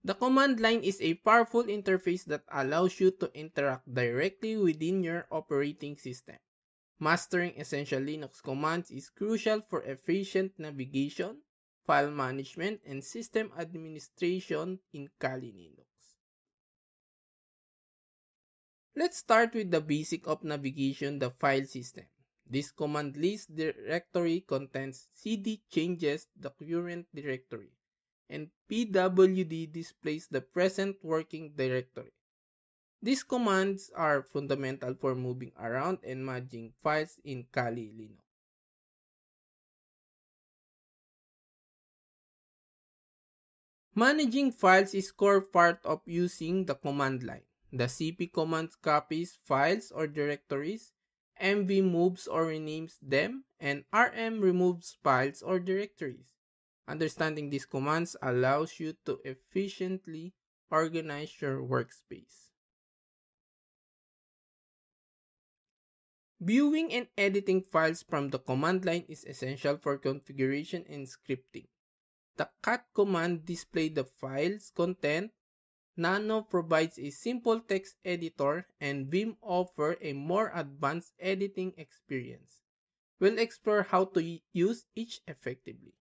The command line is a powerful interface that allows you to interact directly within your operating system. Mastering essential Linux commands is crucial for efficient navigation, file management, and system administration in Kali Linux. Let's start with the basic of navigation, the file system. This command list directory contains cd changes the current directory, and pwd displays the present working directory. These commands are fundamental for moving around and managing files in Kali Linux. Managing files is core part of using the command line. The cp command copies files or directories, mv moves or renames them, and rm removes files or directories. Understanding these commands allows you to efficiently organize your workspace. Viewing and editing files from the command line is essential for configuration and scripting. The cat command displays the file's content, Nano provides a simple text editor, and Vim offers a more advanced editing experience. We'll explore how to use each effectively.